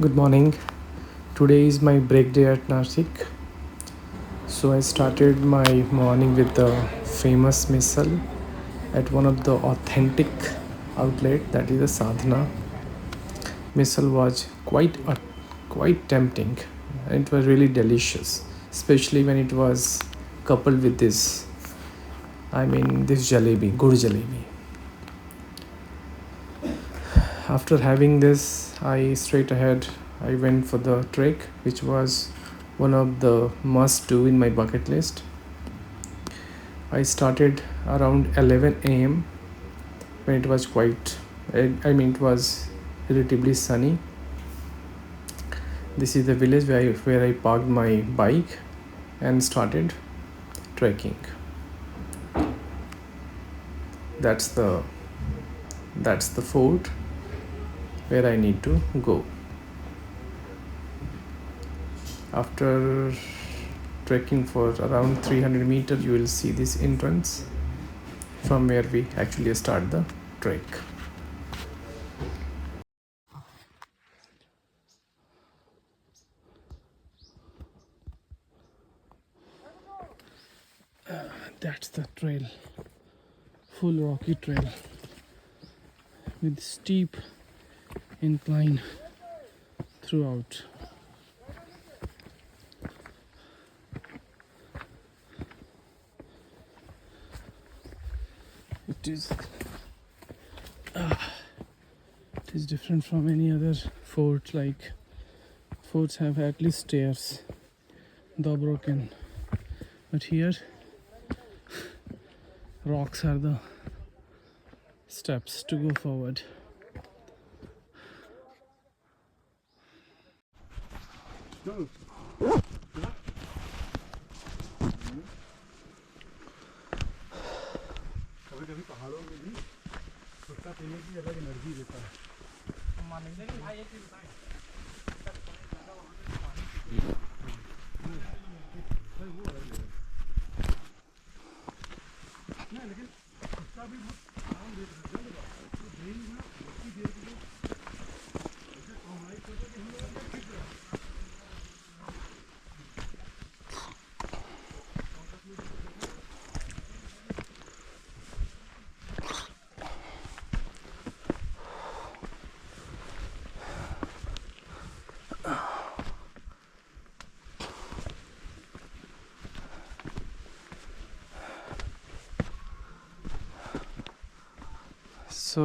Good morning. Today is my break day at Nashik. So I started my morning with the famous missile at one of the authentic outlet, that is the Sadhana. Missile was quite tempting and it was really delicious, especially when it was coupled with this jalebi, good jalebi. After having this, I went for the trek, which was one of the must do in my bucket list. I started around 11 a.m. when it was it was relatively sunny. This is the village where I parked my bike and started trekking. That's the that's the fort where I need to go. After trekking for around 300 meters, you will see this entrance from where we actually start the trek. That's the trail, full rocky trail with steep incline throughout. It is different from any other fort. Like forts have at least stairs, though broken, but here rocks are the steps to go forward. कभी कभी पहाड़ों में भी सुट्टा पीने की अलग energy देता है। भाई एक चीज बताएं, नहीं लेकिन सुट्टा भी बहुत आराम देता है। जल्द तो ब्रेन में उतनी देर के लिए ऐसे कॉम्प्रोमाइज करते कि हम लोग ठीक रहा। So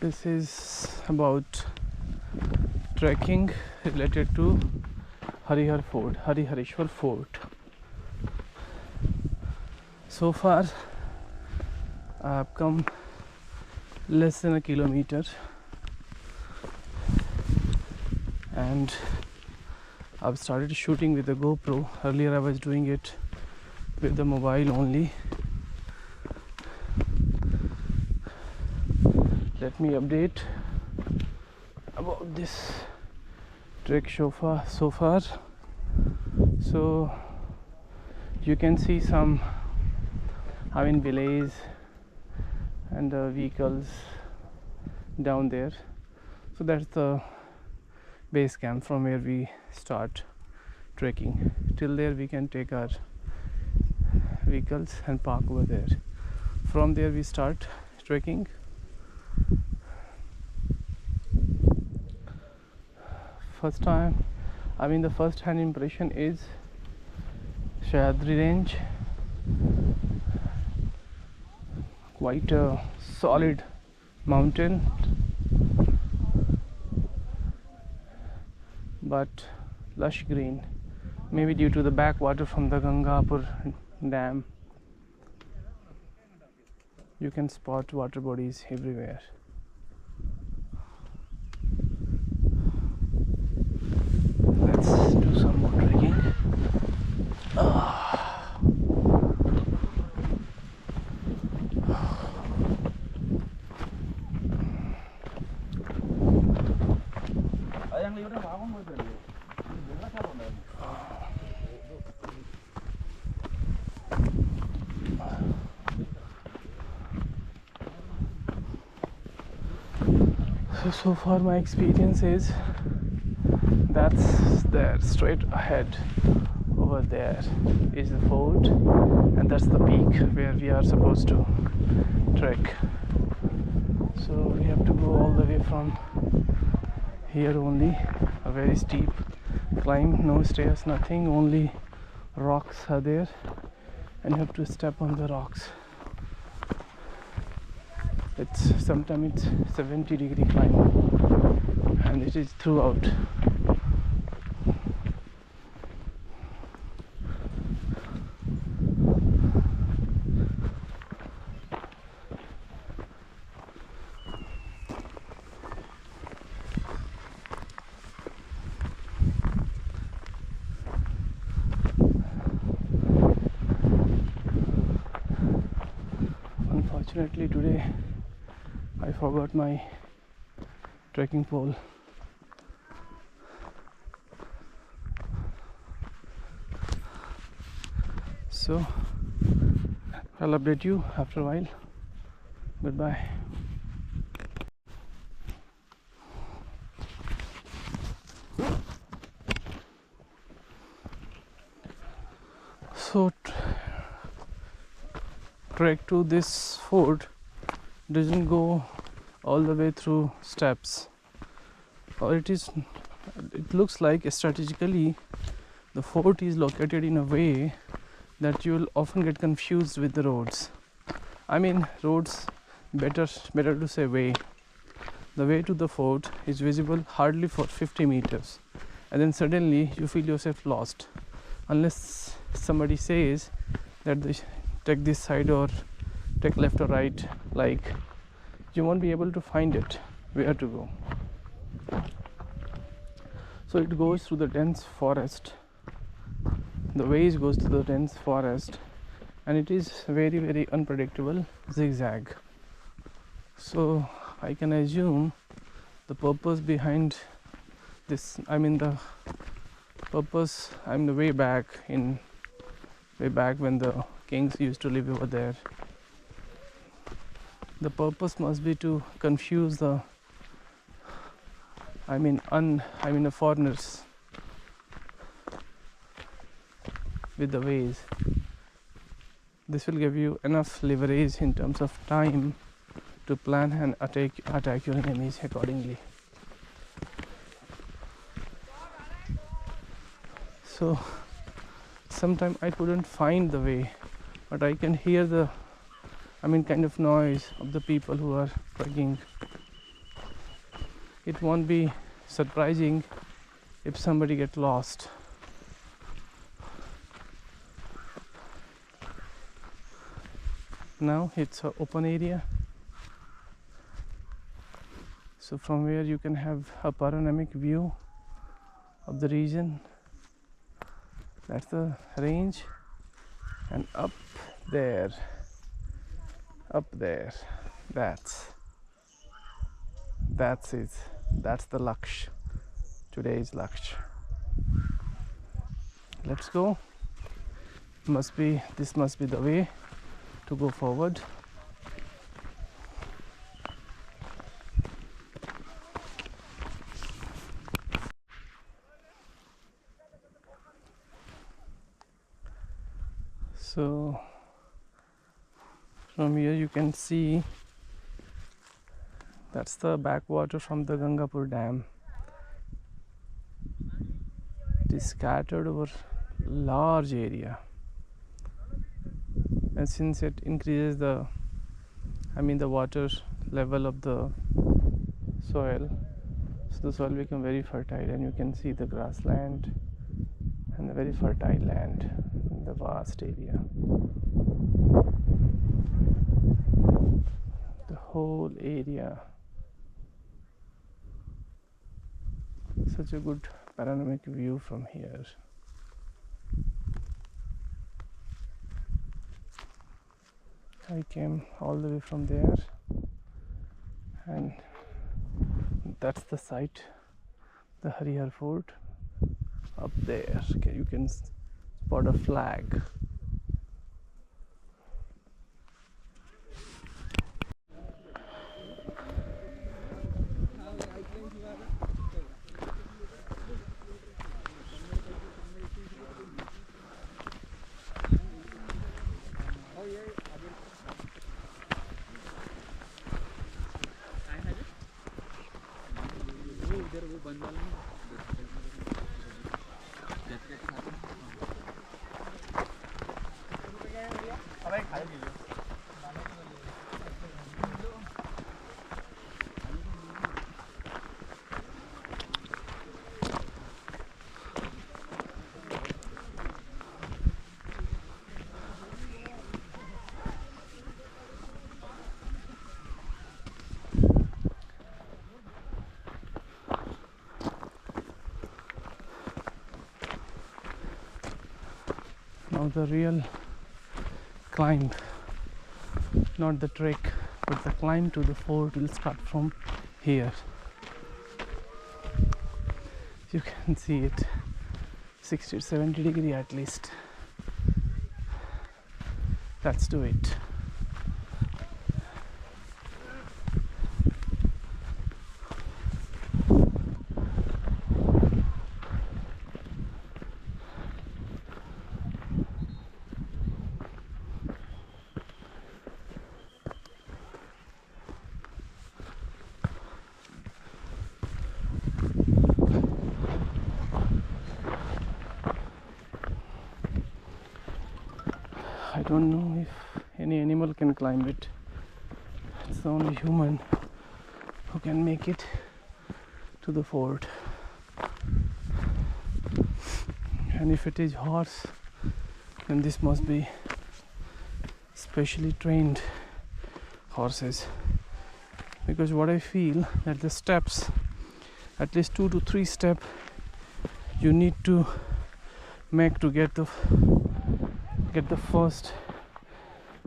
this is about trekking related to Harihareshwar Fort. So far I have come less than a kilometer and I've started shooting with the GoPro. Earlier I was doing it with the mobile only. Let me update about this trek so far. So you can see some village and the vehicles down there. So that's the base camp from where we start trekking. Till there we can take our vehicles and park over there. From there we start trekking. The first hand impression is Shayadri range, quite a solid mountain, but lush green, maybe due to the backwater from the Gangapur dam. You can spot water bodies everywhere. Let's do some more trekking. So far my experience is that's there straight ahead. Over there is the fort, and that's the peak where we are supposed to trek. So we have to go all the way from here only. A very steep climb, no stairs, nothing, only rocks are there, and you have to step on the rocks. Sometimes it's 70-degree climb, and it is throughout. Unfortunately today I forgot my trekking pole. So I'll update you after a while. Goodbye. So trek to this fort doesn't go all the way through steps, or it looks like strategically the fort is located in a way that you will often get confused with the roads. I mean roads, better to say way. The way to the fort is visible hardly for 50 meters, and then suddenly you feel yourself lost unless somebody says that take this side or take left or right. Like, you won't be able to find it where to go. So it goes through the dense forest. The ways goes to the dense forest, and it is very, very unpredictable zigzag. So I can assume the purpose behind this, the way back when the kings used to live over there, the purpose must be to confuse the foreigners with the ways. This will give you enough leverage in terms of time to plan and attack your enemies accordingly. So sometimes I couldn't find the way, but I can hear the kind of noise of the people who are trekking. It won't be surprising if somebody gets lost. Now it's an open area, so from where you can have a panoramic view of the region. That's the range, and up there, that's it. That's the Laksh, today's Laksh. Let's go. This must be the way to go forward. So from here you can see that's the backwater from the Gangapur Dam. It is scattered over large area, and since it increases the water level of the soil, so the soil become very fertile, and you can see the grassland and the very fertile land in the vast area. The whole area, such a good panoramic view from here. I came all the way from there, and that's the site, the Harihar fort. Up there you can spot a flag. Now the real climb, not the trek, but the climb to the fort will start from here. You can see it 60-70 degree at least. Let's do it. I don't know if any animal can climb it. It's the only human who can make it to the fort. And if it is horse, then this must be specially trained horses, because what I feel that the steps, at least 2 to 3 steps you need to make to get the first,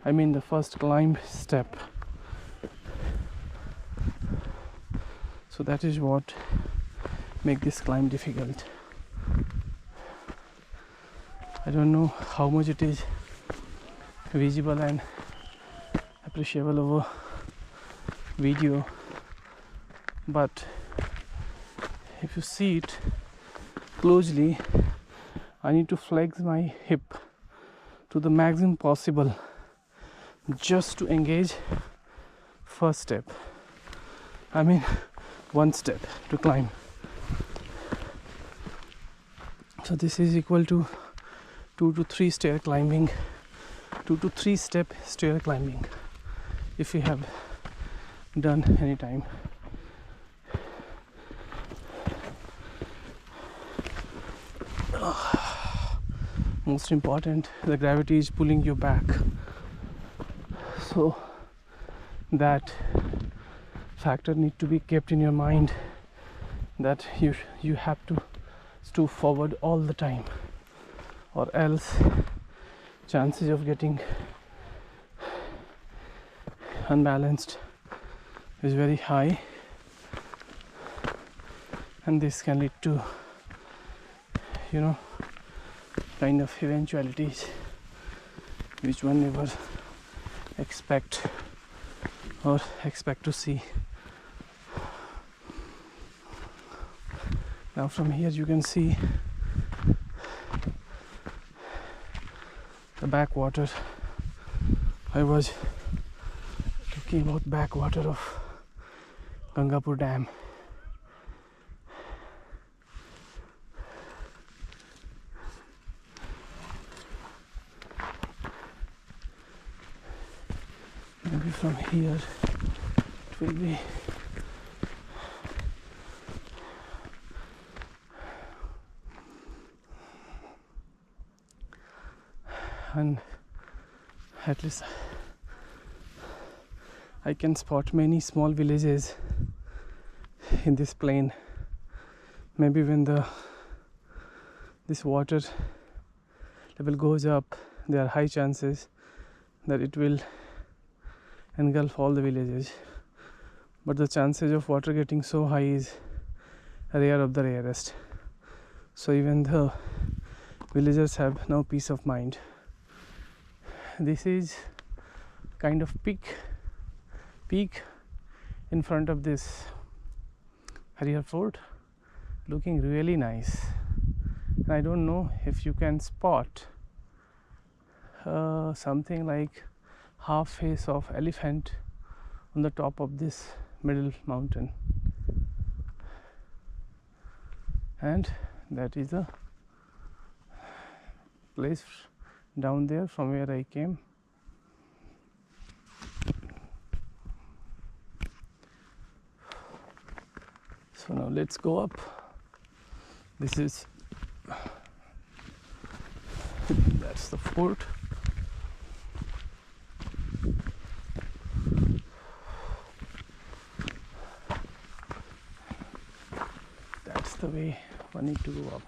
the first climb step. So that is what make this climb difficult. I don't know how much it is visible and appreciable over video, but if you see it closely, I need to flex my hip to the maximum possible just to engage first step, one step to climb. So this is equal to 2 to 3 stair climbing, 2 to 3 step stair climbing, if you have done any time. Most important, the gravity is pulling you back, so that factor need to be kept in your mind, that you have to stoop forward all the time, or else chances of getting unbalanced is very high, and this can lead to kind of eventualities which one never expect to see. Now from here you can see the backwater. I was talking about backwater of Gangapur Dam. Maybe from here it will be and at least I can spot many small villages in this plain. Maybe when this water level goes up, there are high chances that it will engulf all the villages, but the chances of water getting so high is rare of the rarest. So even the villagers have no peace of mind. This is kind of peak in front of this Harihar fort, looking really nice. And I don't know if you can spot something like half face of elephant on the top of this middle mountain. and that is the place down there from where I came. So now let's go up. That's the fort. That's the way I need to go up.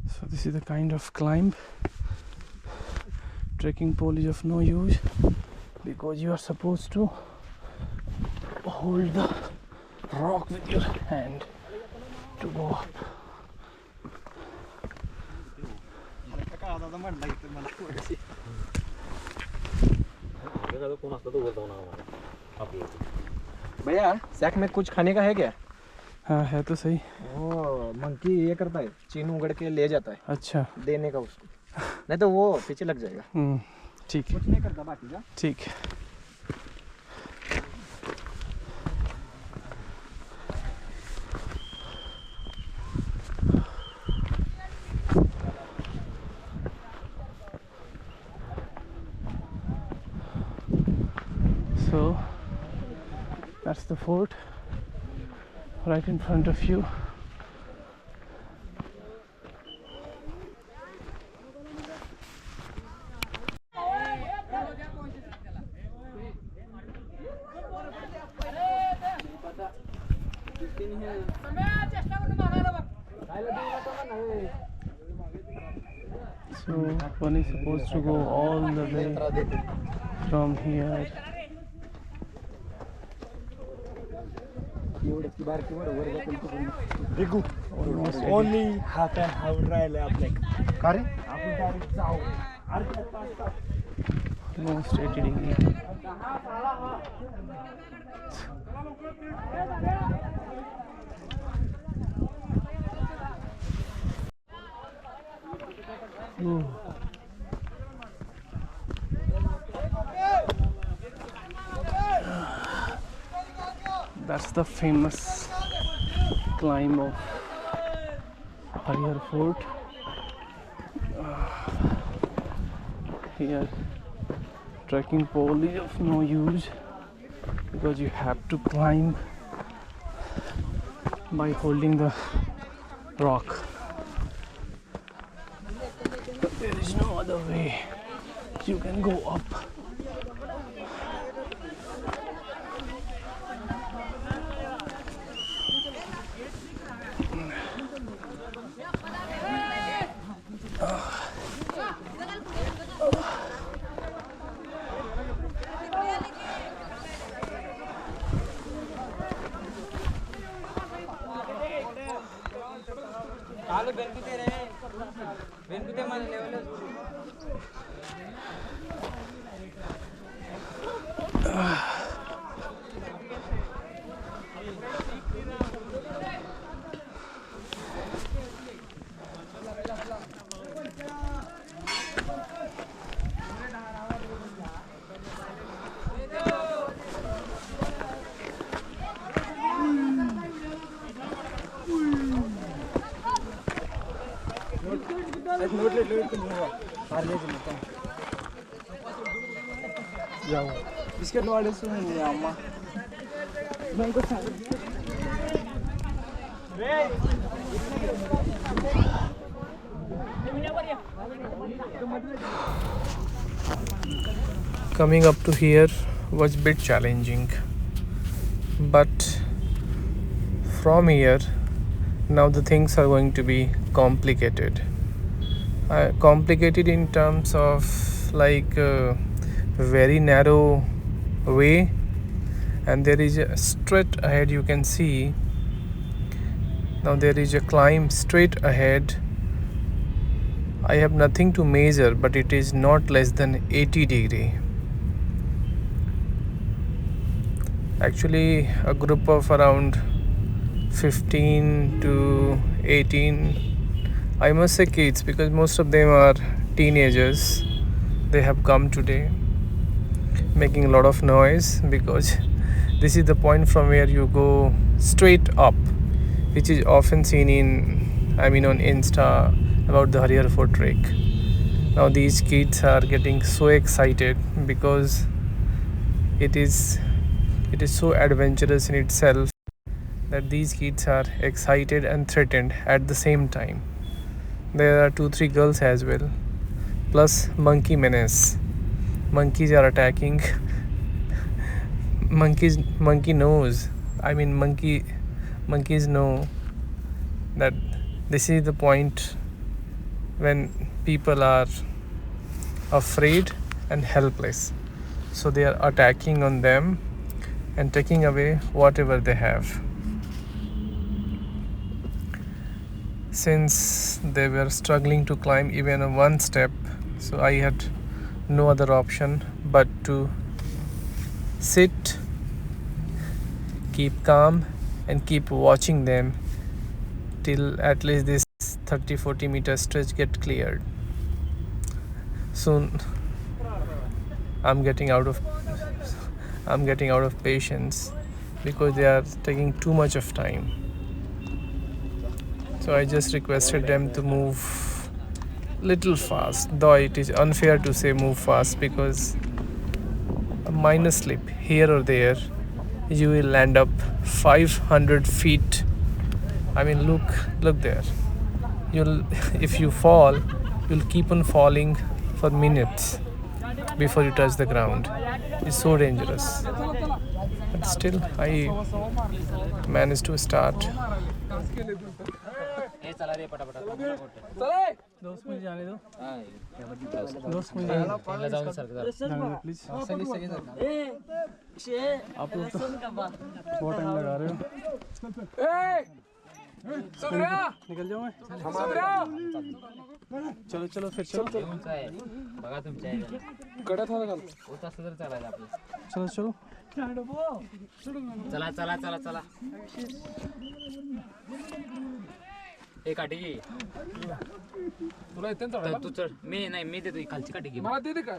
So this is the kind of climb. Trekking pole is of no use because you are supposed to hold the rock with your hand to go up. भैया sac में कुछ खाने का है क्या? हाँ है तो सही। वो मंकी ये करता है, चीन उगड़ के ले जाता है। अच्छा देने का उसको, नहीं तो वो पीछे लग जाएगा। ठीक है, कुछ नहीं करता बाकी का। ठीक है। So that's the fort right in front of you. So one is supposed to go all the way from here. Only half an hour राहिले आपल्याक. का रे? आपण डायरेक्ट जाऊ. अर्ध्या तासात. No straight eating. That's the famous climb of Harihar Fort. Here trekking pole is of no use because you have to climb by holding the rock. But there is no other way you can go up. Biscuit वाढेसून अम्मा Coming up to here was a bit challenging, but from here now the things are going to be complicated. Complicated in terms of like very narrow way, and there is a straight ahead, you can see. Now there is a climb straight ahead. I have nothing to measure, but it is not less than 80 degree. Actually, a group of around 15 to 18, I must say kids, because most of them are teenagers. They have come today making a lot of noise, because this is the point from where you go straight up, which is often seen on Insta about the Harihar Fort trek. Now these kids are getting so excited because it is so adventurous in itself that these kids are excited and threatened at the same time. There are 2-3 girls as well, plus monkey menace. Monkeys are attacking. Monkey knows. Monkeys know that this is the point when people are afraid and helpless. So they are attacking on them and taking away whatever they have. Since they were struggling to climb even one step, so I had no other option but to sit, keep calm, and keep watching them till at least this 30-40 meter stretch get cleared. Soon I'm getting out of patience because they are taking too much of time. So I just requested them to move little fast, though it is unfair to say move fast, because a minor slip here or there, you will land up 500 feet. Look there. If you fall, you'll keep on falling for minutes before you touch the ground. It's so dangerous. But still, I managed to start. निकल जाओ चलो चलो फिर चलो बघा तुमच्या कडे थोडं घाल होत असं तर चालायचं आपलं चलो चलो चला चला चला चला एक काठी घे तुला येते ना तू चढ मी देतो खालची काठी घे मला दे का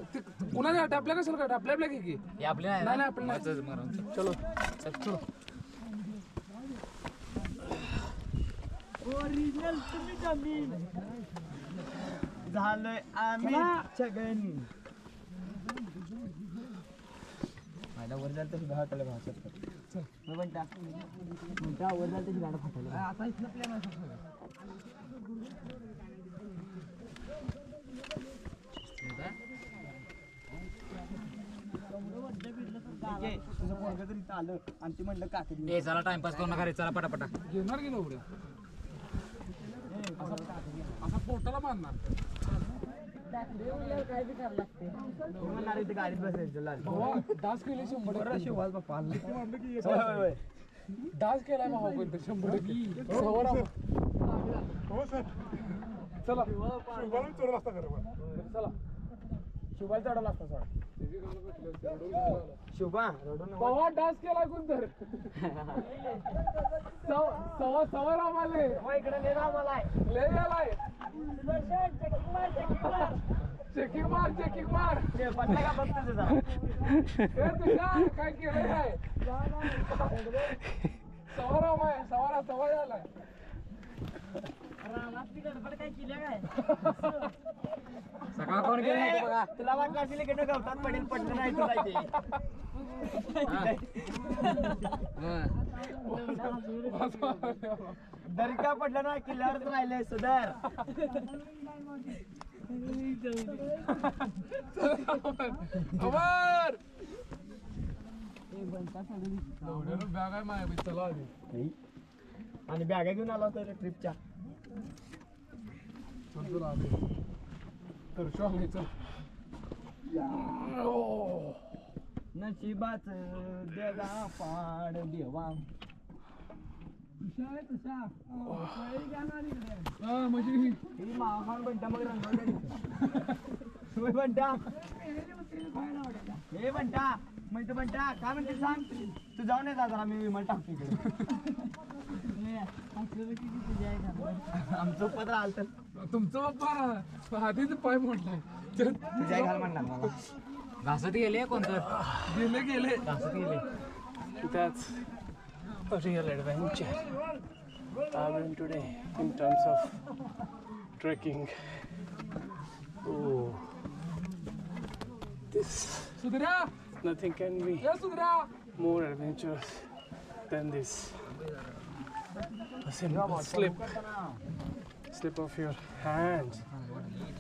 कुणाला आपल्या कशाला काठी आपल्या घे की हे आपल्या नाही आपल्या चलो चलो ओरिजिनल तुम्ही जमीन झालंय आम्ही छगन माझ्या वर जाल तशी घाटाला भाषा चल म्हणता वर जाल तशी गाडा फाटला आता इथलं प्लॅन आहे तुझं पोरगं तरी इथं आलं आणि ते म्हणलं काकडी ए चला टाइमपास करू नका रे चला पटापटा घेणार की नवड्या असा पोटाला बांधणार काय बी करायला लागते म्हणणार इथे गाडीत बसायचं डास केले 100 शिवाज बाप्पा म्हणलं की डास केलाय भाऊ पण 100 सवर हो सर चला शिवाला चढला असता खरं चला शिवाला चढला असता सर शुभा भावा डान्स केला कोणतर सवर आम्हाला इकडे ले आम्हाला ले गेलाय चेकिंग मार पटला का बघतो तुझा काय केलं काय सवर झालाय काय केलं काय सकाळ कोण गेले बघा तुला वाटलं असेल की गवतात पडेल पडलं नाही तुला ते दरका पडलं ना किल्ल्यावरच राहिलंय सुधार बॅग आहे माझ्या चला आणि बॅगा घेऊन आला होता ट्रिपच्या तर चल नशिबाच देगा पाड देवा म्हणजे महामान बंटा मग रंगवली बंटा हे बंटा मग पण टाक काय म्हणते सांग तू जाऊन येत आता आम्ही विमान टाकतो इकडे आमचं पत्र आलं तर तुमचं पप्पा आधीच पाय मोडलाय तुझ्या घाल म्हणणार मला घासत गेले कोणतं गेले घासत गेले. That's a real adventure I went today in terms of trekking. Oh, this सुधरा nothing can be ए सुधरा more adventurous than this. A simple slip of your hands.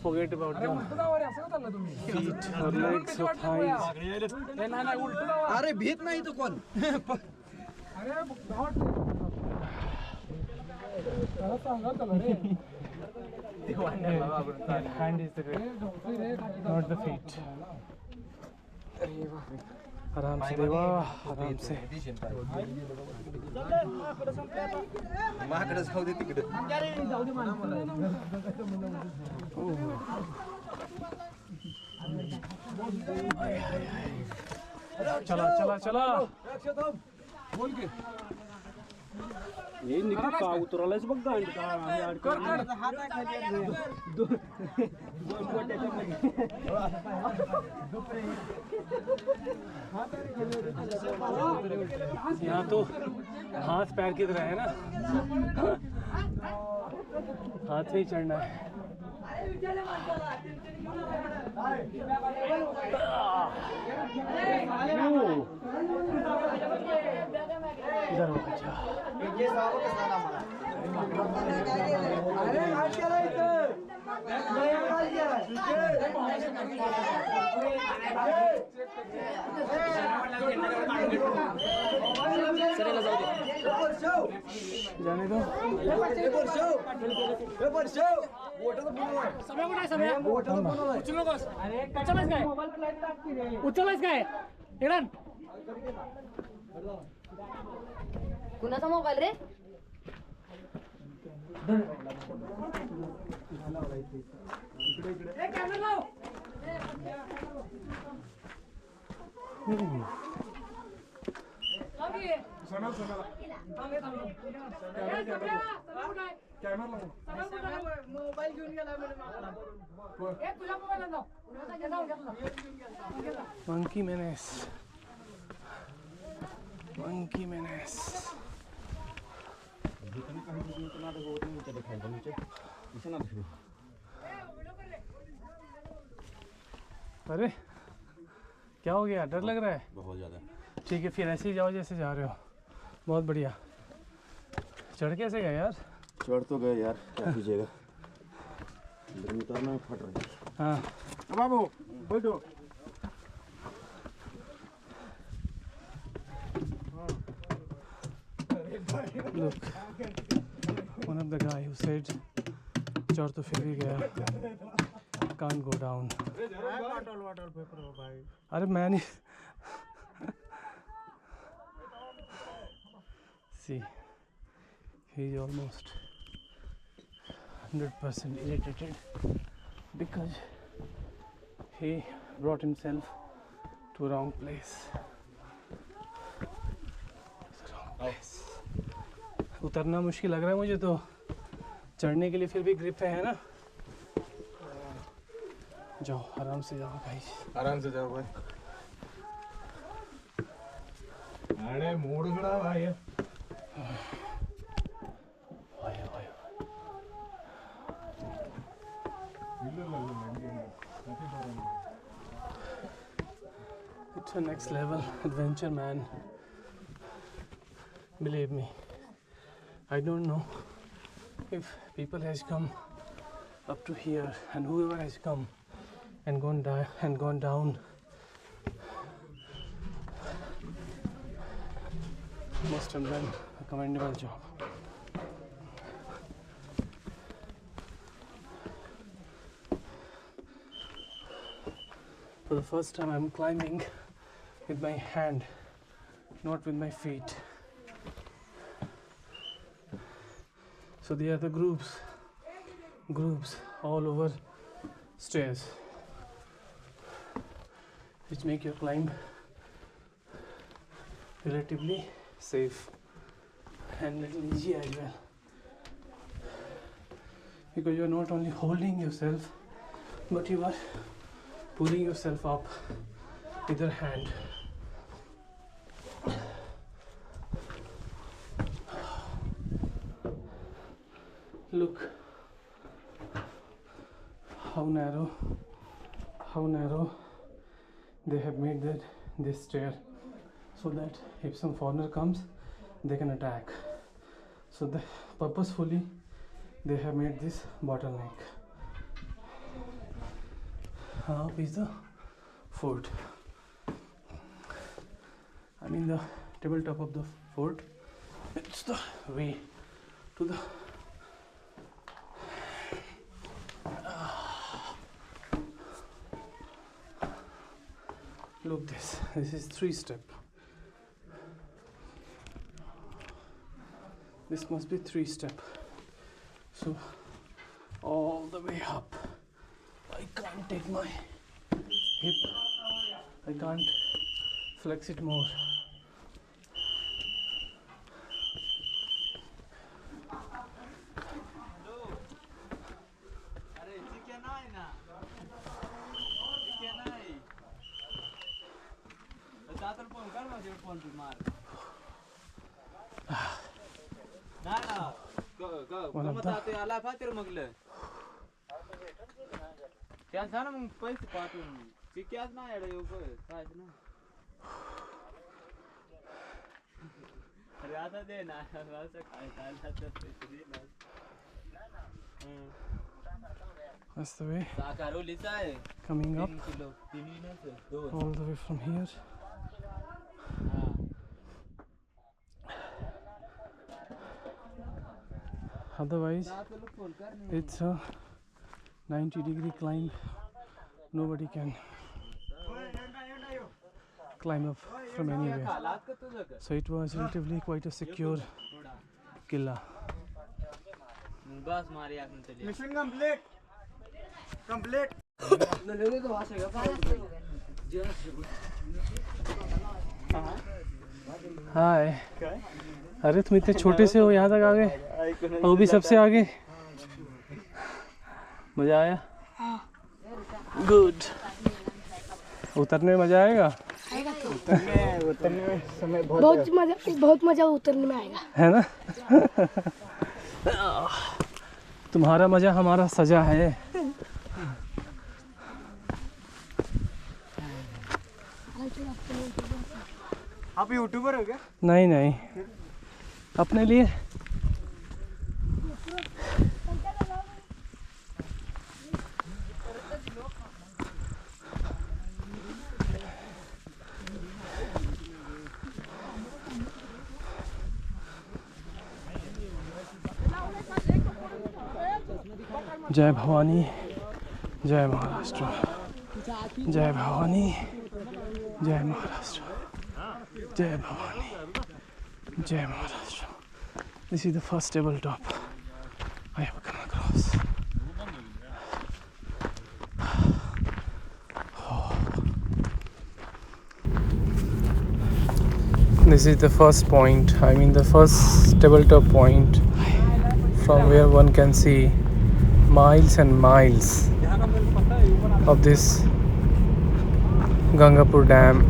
Forget about अरे the उलट जावा रे असं चाललं तुम्ही feet or legs or thighs. नाही उलट जावा अरे भीत नाही तू कोण अरे जावा त्याला सांगा त्याला रे That hand is the great, झोपतोय रे not the feet. आराम से देवा, आराम से. माझ्याकडे जाऊ दे तिकडे चला चला चला. बोल की हे निघून का उतरवलायच बघ गांड कर कर यहाँ तो हाथ पैर की तरह है ना, हाथ से ही चढ़ना है. इधर हो बच्चा. जाने दो. उचलच काय इकडं कुणाचा मोबाईल रे मोबाईल घेऊन गेला तुझ्या mobile Monkey menace. Monkey menace. अरे क्या हो गया, डर लग रहा है? बहुत ज़्यादा. ठीक है फिर ऐसे ही जाओ जैसे जा रहे हो. बहुत बढ़िया. चढ़ कैसे गए यार? चढ़ तो गए यार, क्या कीजिएगा. अंदर में उतरना में फट रही है. हाँ बाबू बैठो. look, one of the guy who said चढ़ तो फिर भी गया, can't go down. अरे मैं नहीं. See, he's almost 100% irritated because he brought himself to a wrong place. It's a wrong place. उतरना मुश्किल लग रहा है मुझे तो, चढ़ने के लिए फिर भी ग्रिप है ना. जाओ आराम से जाओ भाई. आराम से जाओ भाई. अरे मूड खराब आहे ओए ओए. It's a next level adventure, man. Believe me. I don't know if people has come up to here and whoever has come and gone down must have done a commendable job. For the first time I'm climbing with my hand, not with my feet. So there are the groups all over stairs which make your climb relatively safe and little easy as well, because you are not only holding yourself but you are pulling yourself up with your hand. Look how narrow they have made this stair, so that if some foreigner comes they can attack. So purposefully they have made this bottleneck. How is the fort? I mean the tabletop of the fort. It's the way to the look, this is 3-step. This must be 3-step. So all the way up. I can't take my hip. I can't flex it more. One of the that's the way coming up all the way from here. Otherwise it's a 90-degree climb. Nobody can climb up from anywhere. So it was relatively quite a secure killa. Mission complete. Complete. हाय, अरे तुम इतने छोटे से हो, यहाँ तक आ गए, और वो भी सबसे आगे. मजा आया? गुड. उतरने में मजा आएगा? उतरने में समय बहुत मजा उतरने में आएगा, है ना? तुम्हारा मजा हमारा सजा है. आप यूट्यूबर हो क्या? नहीं नहीं, अपने लिए. जय भवानी, जय महाराष्ट्र. जय भवानी, जय महाराष्ट्र. जय भवानी, जय Maharashtra. This is the first tabletop I have come across. This is the first point, I mean the first tabletop point from where one can see miles and miles of this Gangapur Dam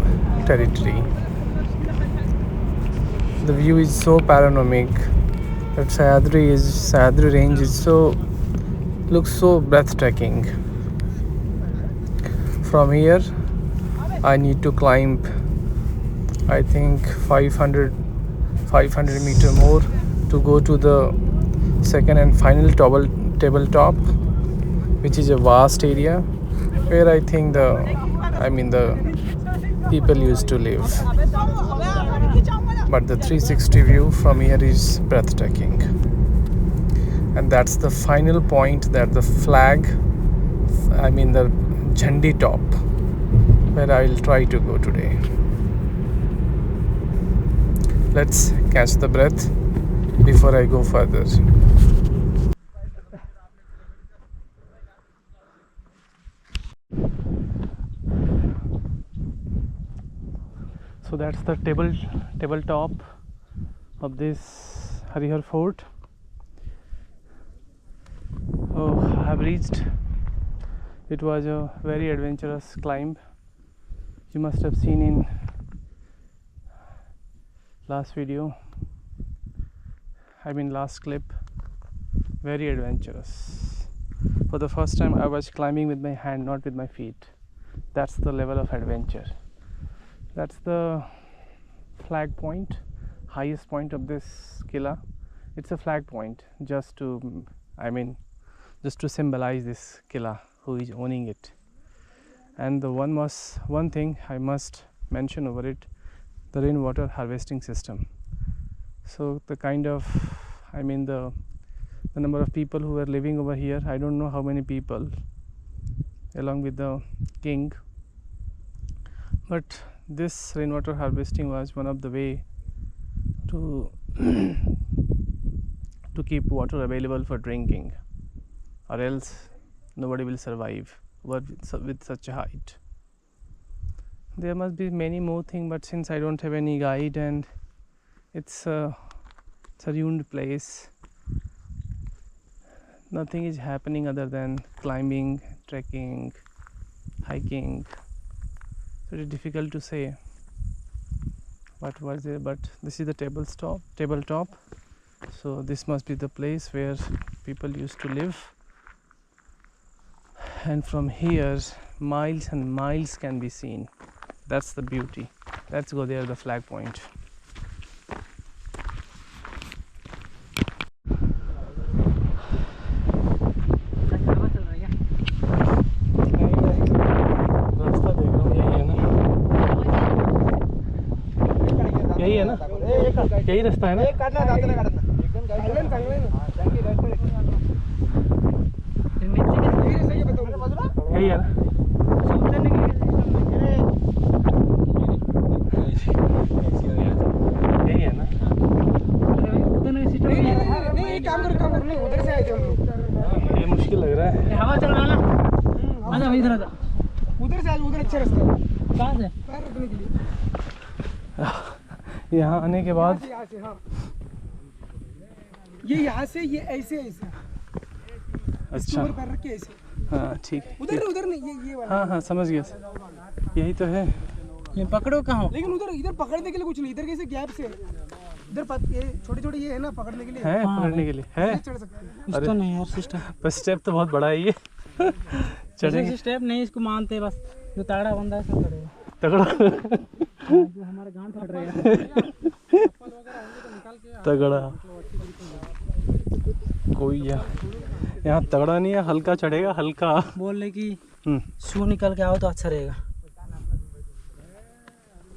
territory. The view is so panoramic that Sahyadri range is looks so breathtaking. From here I need to climb, I think 500 meter more to go to the second and final tabletop, which is a vast area where I think the people used to live. But the 360 view from here is breathtaking. And that's the final point, that the flag, the Jhandi top, where I will try to go today. Let's catch the breath before I go further. So that's the tabletop of this Harihar fort. Oh, I have reached. It was a very adventurous climb. You must have seen in last video, last clip. Very adventurous. For the first time I was climbing with my hand, not with my feet. That's the level of adventure. That's the flag point, highest point of this Killa. It's a flag point just to symbolize this Killa, who is owning it. And the one thing I must mention over it, the rainwater harvesting system. So the kind of, the number of people who are living over here, I don't know how many people, along with the king, but this rainwater harvesting was one of the way to to keep water available for drinking, or else nobody will survive with such a height. There must be many more things, but since I don't have any guide and it's a ruined place, nothing is happening other than climbing, trekking, hiking. So it's difficult to say what was there, but this is the tabletop. So this must be the place where people used to live, and from here miles and miles can be seen. That's the beauty. Let's go there, the flag point. रास्ता देख रहा हूँ, यही है ना, यही रास्ता है ना। यही है ना। यही है ना। नहीं काम कर नहीं, उधर से आए थे हम लोग। ये मुश्किल लग रहा है। हवा चल रहा ना, आजा भाई इधर आजा। उधर से आए, उधर अच्छा रास्ता है। कहाँ से? पैर रखने के लिए। यहाँ आने के बाद यहाँ से, हाँ। ये यहाँ से, ये ऐसे ऐसे। अच्छा, पैर रख के ऐसे। हाँ ठीक है। उधर नहीं, ये वाला। हाँ समझ गया, यही तो है। ये पकड़ो कहाँ? लेकिन इधर पकड़ने के लिए कुछ नहीं, इधर कैसे गैप से इधर छोटे ये है ना, पकड़ने के लिए है। पकड़ने के लिए है। चढ़ सकते हैं। अरे नहीं यार सिस्टम, बस स्टेप तो बहुत बड़ा है ये। चढ़ेंगे। स्टेप नहीं, इसको मानते बस, जो तगड़ा बंदा है इसको चढ़ेगा। तगड़ा जो हमारे गांड फट रहे हैं। तगड़ा कोई यहाँ तगड़ा नहीं है, हल्का चढ़ेगा, हल्का। बोलने की शू निकल के आओ तो अच्छा रहेगा।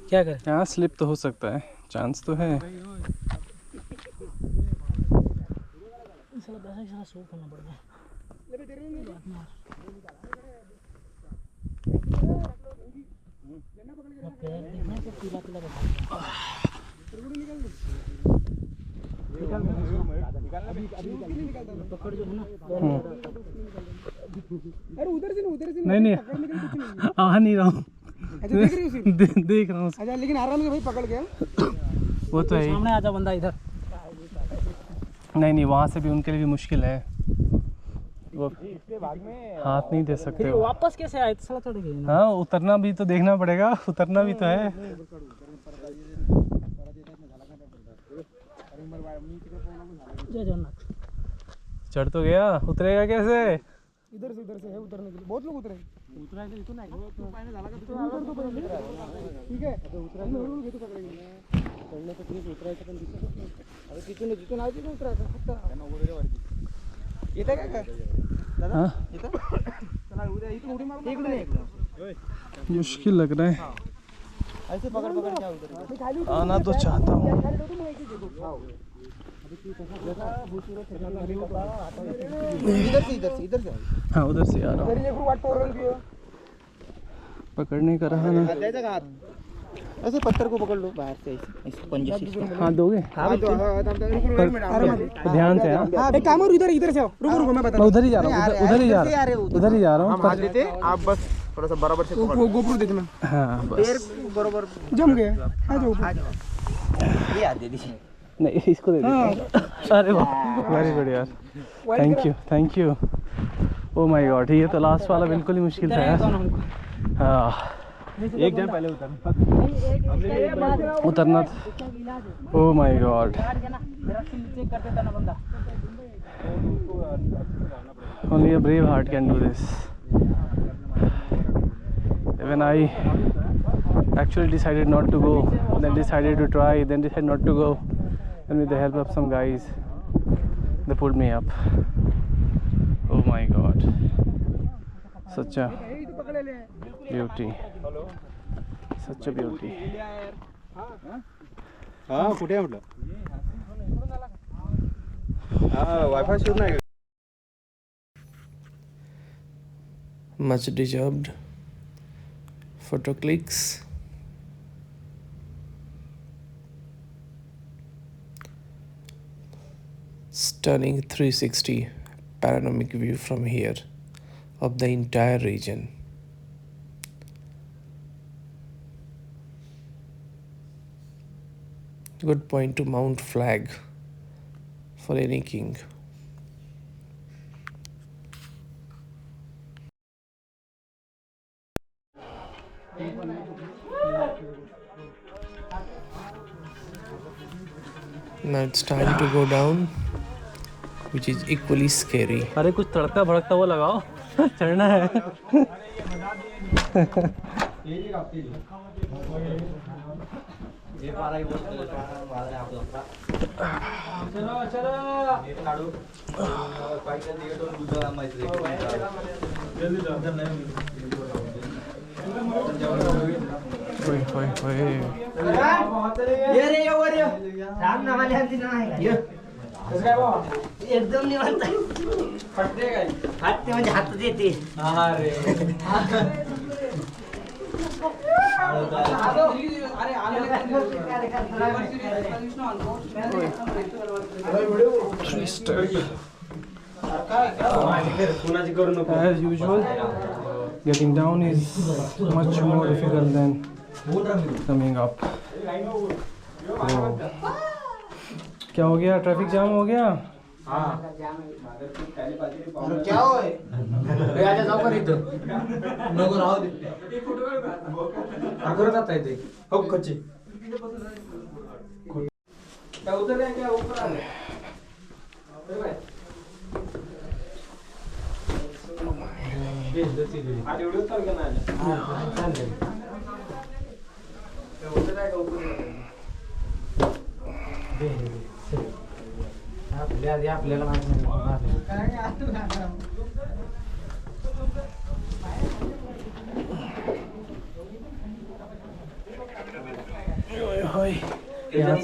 क्या करें? यहाँ स्लिप तो हो सकता है, चांस तो है। अरे उधर से नहीं आ नहीं रहा हूँ। अच्छा देख रही हो? देख रहा हूँ। अच्छा लेकिन आराम से भाई पकड़ गया। वो तो है। सामने आजा बंदा इधर। नहीं वहाँ से भी उनके लिए भी मुश्किल है, वो हाथ नहीं दे सकते। वापस कैसे आए? साला चढ़ गए ना। हाँ उतरना भी तो देखना पड़ेगा, उतरना भी तो है। जय जगन्नाथ। चढ़ तो गया, उतरेगा कैसे? इधर से है उतरने के लिए, बहुत लोग उतरे। उतरा है तो नहीं, ठीक है उतरा तो पकड़ेंगे। चढ़ने तो ठीक उतरायचं पण दिसत नाही। अरे जिथून आले तिथून उतरायचं फक्त। येतं काय दादा? येतं? चला उद्या इथून उडी मारून इकडून एकदम मुश्किल लग रहा है। ऐसे पकड़ क्या उधर आना तो चाहता हूँ। इधर से हाँ उधर से आ रहा हूँ। पकड़ने का रहा ना, ऐसे पत्थर को पकड़ लो बाहर से, ऐसे पंजे से। हाँ दोगे? ध्यान से। हाँ एक काम और इधर से आओ, रुको मैं बता, उधर ही जा रहा हूँ, उधर ही जा रहा हूँ। आप बस थोड़ा सा बराबर से पकड़ गोप्रो देते मैं हाँ पैर बस बराबर जम गया आ जाओ आ जाओ ये आ दे दी नहीं इसको दे देता अरे वाह वेरी गुड यार thank you oh my God ये तो लास्ट वाला बिल्कुल ही मुश्किल था यार हाँ एक जन पहले उतरना oh my God only a brave heart can do this. When I actually decided not to go, then decided to try, then decided not to go, and with the help of some guys they pulled me up. Oh my god, such a beauty, such a beauty. हाँ कुठे आहे म्हटलं हाँ wifi शोध नाही Much deserved photo clicks. Stunning 360 panoramic view from here of the entire region. Good point to mount flag for any king. Now it's time to go down, which is equally scary. अरे कुछ तड़का भड़कता हुआ लगाओ चढ़ना है ये रे ये वर राम नावाने आमची नाही ये कसं काय बाबा एकदम निवांत फटते काय हात ते म्हणजे हातात येते हा रे अरे As usual, getting down is much more difficult than coming up. Oh. क्या हो गया ट्रैफिक जाम हो गया क्या होय आजा जाऊ कर इथं नको राहू दे अगर जाता येते हो कच्ची क्या उतर है क्या ऊपर आ रहे आठ वीडियो तर का नाही उतर है का ऊपर आपल्याला माहित नहीं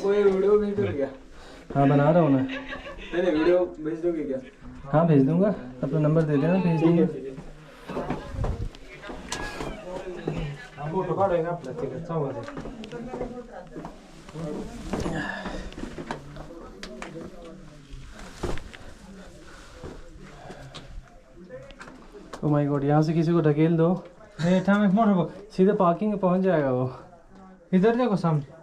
कोई वीडियो भेज दोगे क्या हाँ बना रहा हूँ मैं नहीं वीडियो भेज दोगे क्या हाँ भेज दूंगा अपना नंबर दे देना भेज देंगे फोटो काढूया आपला तिकडे चौघाचा ओ माय गॉड यहाँ से किसी को ढकेल दो सीधे पार्किंग में पहुँच जाएगा वो इधर देखो सामने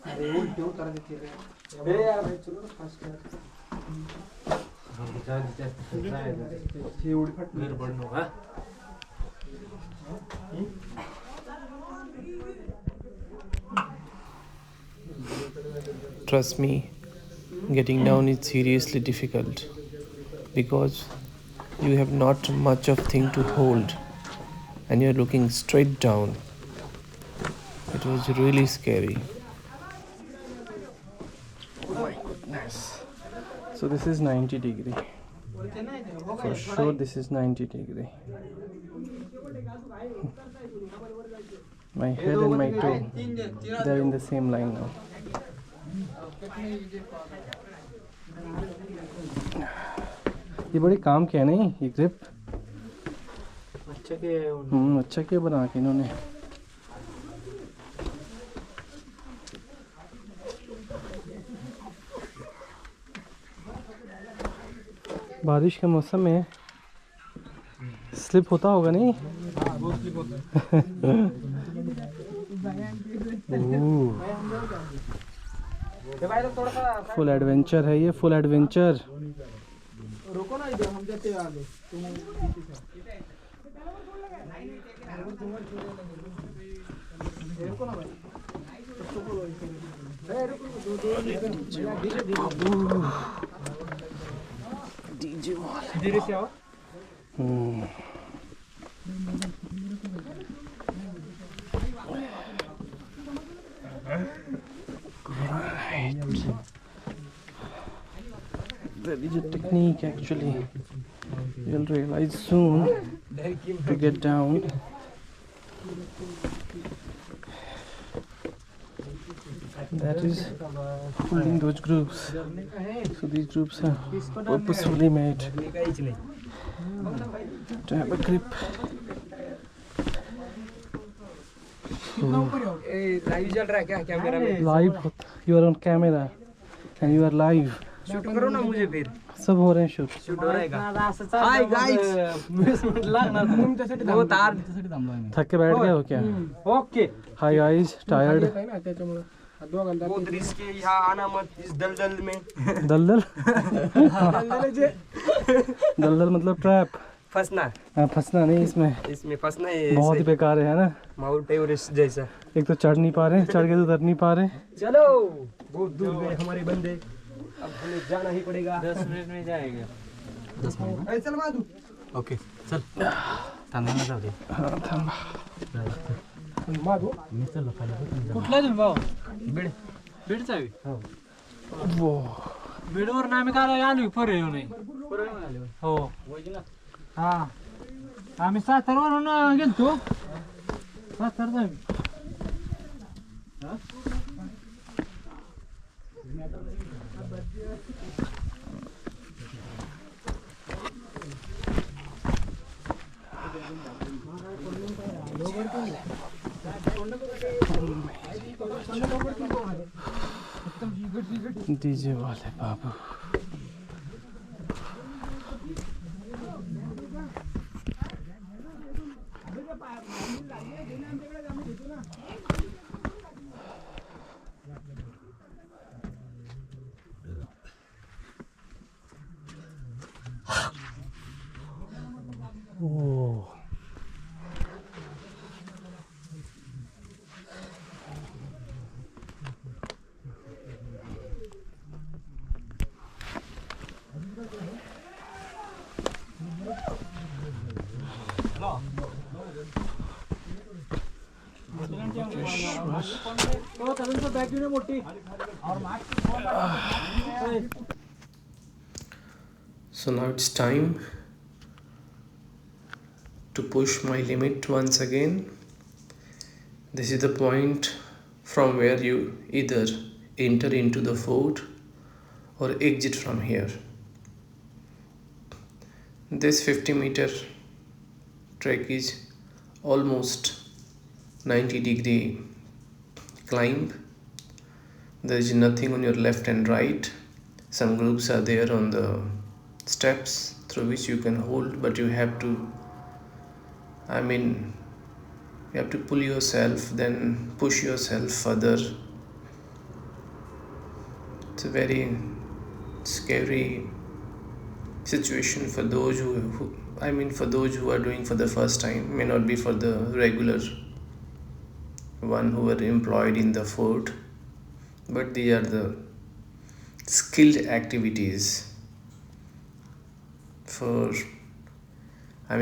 अरे क्यों कर देती है अरे यार भाई चलो फास्ट एवढी फट गडबड नको हा Trust me, getting down is seriously difficult because you have not much of thing to hold and you're looking straight down. It was really scary. Oh my goodness. So this is 90 degree. For sure this is 90 degree. My head and my toe, they're in the same line now. ये बड़ी काम क्या नहीं ये grip अच्छा क्या बना के इन्होंने बारिश के मौसम में स्लिप होता होगा नहीं? हाँ बहुत स्लिप होता है। फुल एडवेंचर है ये, फुल एडवेंचर। रुको ना इधर, हम जाते आगे तुम रुको ना भाई। धीरे से आओ। There is a technique actually. You'll realize soon to get down. That is pulling those groups. So these groups are purposefully made to have a grip. Live चल रहा है क्या कैमरा में? Live, you are on camera and you are live. Shoot करो ना मुझे फिर। सब हो रहे हैं शूट. शूट हो रहेगा। Hi guys. वो तार थक के बैठ गए हो क्या? ओके। Hi guys, tired. बहुत रिस्क है यहाँ आना मत इस दलदल में। दलदल? दलदल मतलब ट्रैप. फंसना। हाँ, फंसना नहीं इसमें. इसमें फंसना है। बहुत ही बेकार है ना? माउंट एवरेस्ट जैसा। एक तो चढ़ नहीं पा रहे, चढ़ के तो उतर नहीं पा रहे. चलो बहुत दूर गए हमारे बंदे, अब हमें जाना ही पड़ेगा। 10 मिनट में जाएगा। 10 मिनट। अरे चल माधु। ओके चल थांबा ना जाऊ दे. हाँ थांबा. माधु मी चल कुठला तुम्ही भाऊ? बीड. बीडचा आहे. वो बीडवर ना आम्ही काय आलो फरे येऊ नाही. फरे आलो. हो. हा आम्ही सातारवरून गेलतो. सातारचा आम्ही. डीजे वाले बाबू. Oh. So now it's time to push my limit once again. This is the point from where you either enter into the fort or exit from here. This 50-meter trek is almost 90-degree climb. There is nothing on your left and right. Some groups are there on the steps through which you can hold, but you have to you have to pull yourself, then push yourself further. It's a very scary situation for those for those who are doing for the first time. May not be for the regular one who are employed in the fort, but these are the skilled activities for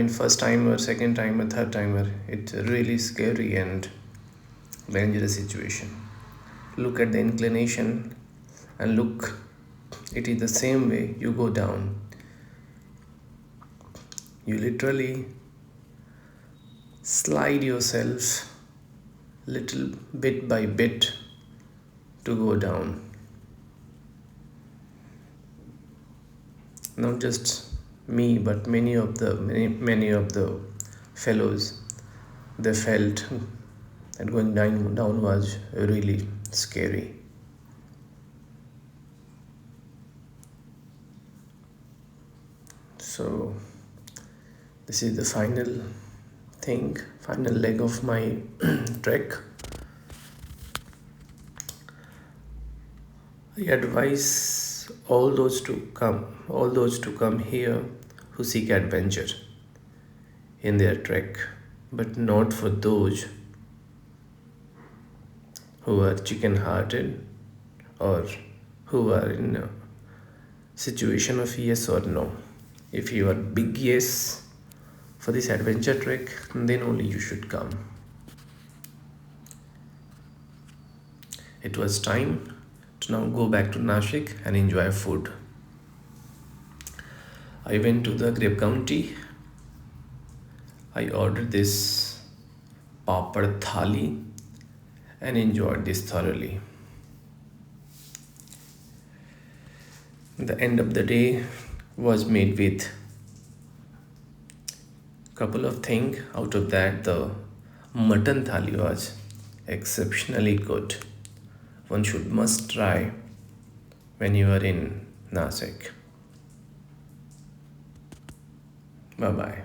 first timer, second timer, third timer. It's a really scary and dangerous situation. Look at the inclination and look, it is the same way you go down. You literally slide yourself little bit by bit to go down. Not just me, but many of the fellows, they felt that going down was really scary. So this is the final leg of my trek. I advise all those to come here who seek adventure in their trek, but not for those who are chicken hearted or who are in a situation of yes or no. If you are big yes for this adventure trek, then only you should come. It was time to now go back to Nashik and enjoy food. I went to the Grape County. I ordered this papad thali and enjoyed this thoroughly. The end of the day was made with couple of things. Out of that, the mutton thali was exceptionally good. One should must try when you are in Nashik. Bye bye.